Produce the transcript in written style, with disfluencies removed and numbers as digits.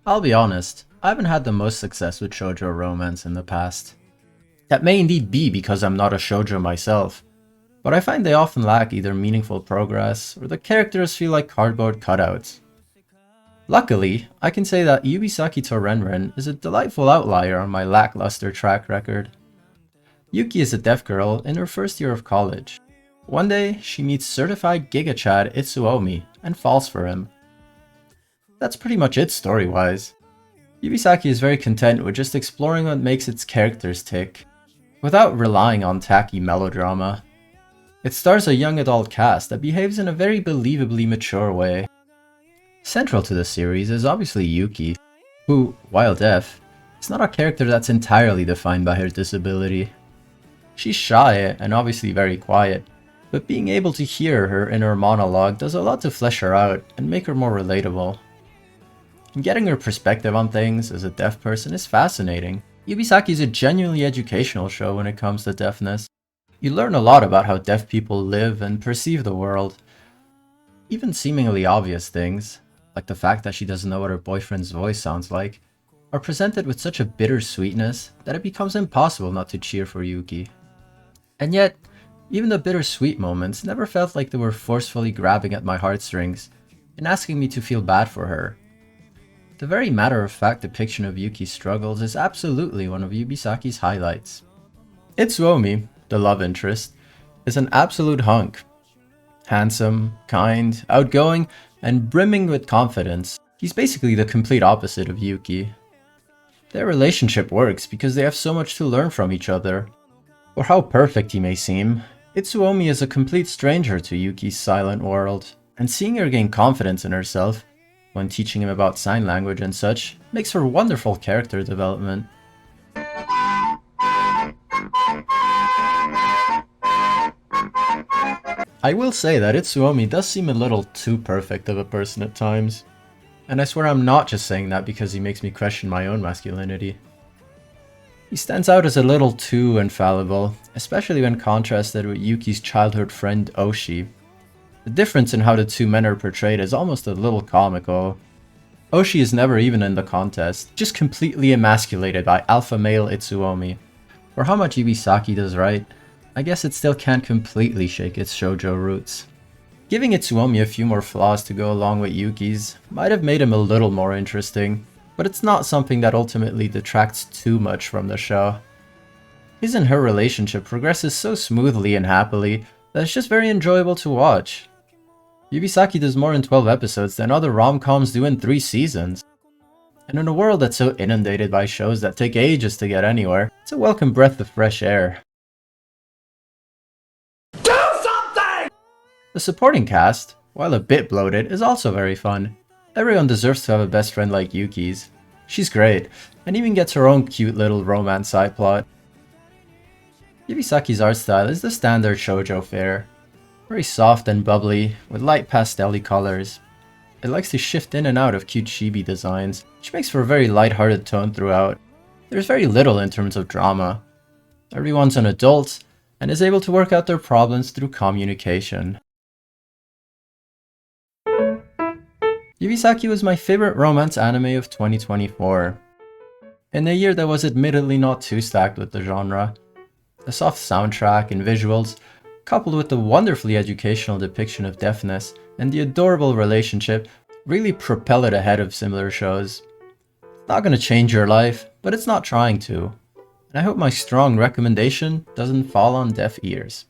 I'll be honest, I haven't had the most success with shoujo romance in the past. That may indeed be because I'm not a shoujo myself, but I find they often lack either meaningful progress or the characters feel like cardboard cutouts. Luckily, I can say that Yubisaki to Renren is a delightful outlier on my lackluster track record. Yuki is a deaf girl in her first year of college. One day, she meets certified Giga Chad Itsuomi and falls for him. That's pretty much it story-wise. Yubisaki is very content with just exploring what makes its characters tick, without relying on tacky melodrama. It stars a young adult cast that behaves in a very believably mature way. Central to the series is obviously Yuki, who, while deaf, is not a character that's entirely defined by her disability. She's shy and obviously very quiet, but being able to hear her inner monologue does a lot to flesh her out and make her more relatable. And getting her perspective on things as a deaf person is fascinating. Yubisaki is a genuinely educational show when it comes to deafness. You learn a lot about how deaf people live and perceive the world. Even seemingly obvious things, like the fact that she doesn't know what her boyfriend's voice sounds like, are presented with such a bittersweetness that it becomes impossible not to cheer for Yuki. And yet, even the bittersweet moments never felt like they were forcefully grabbing at my heartstrings and asking me to feel bad for her. The very matter-of-fact depiction of Yuki's struggles is absolutely one of Yubisaki's highlights. Itsuomi, the love interest, is an absolute hunk. Handsome, kind, outgoing, and brimming with confidence. He's basically the complete opposite of Yuki. Their relationship works because they have so much to learn from each other. For how perfect he may seem, Itsuomi is a complete stranger to Yuki's silent world, and seeing her gain confidence in herself, when teaching him about sign language and such, makes for wonderful character development. I will say that Itsuomi does seem a little too perfect of a person at times, and I swear I'm not just saying that because he makes me question my own masculinity. He stands out as a little too infallible, especially when contrasted with Yuki's childhood friend Oshi. The difference in how the two men are portrayed is almost a little comical. Oshi is never even in the contest, just completely emasculated by alpha male Itsuomi. For how much Yubisaki does right, I guess it still can't completely shake its shoujo roots. Giving Itsuomi a few more flaws to go along with Yuki's might have made him a little more interesting, but it's not something that ultimately detracts too much from the show. His and her relationship progresses so smoothly and happily that it's just very enjoyable to watch. Yubisaki does more in 12 episodes than other rom-coms do in 3 seasons. And in a world that's so inundated by shows that take ages to get anywhere, it's a welcome breath of fresh air. The supporting cast, while a bit bloated, is also very fun. Everyone deserves to have a best friend like Yuki's. She's great, and even gets her own cute little romance side plot. Yubisaki's art style is the standard shoujo fare. Very soft and bubbly, with light pastel-y colors. It likes to shift in and out of cute chibi designs, which makes for a very light-hearted tone throughout. There's very little in terms of drama. Everyone's an adult, and is able to work out their problems through communication. Yubisaki was my favorite romance anime of 2024. In a year that was admittedly not too stacked with the genre. The soft soundtrack and visuals, coupled with the wonderfully educational depiction of deafness and the adorable relationship, really propel it ahead of similar shows. It's not gonna change your life, but it's not trying to. And I hope my strong recommendation doesn't fall on deaf ears.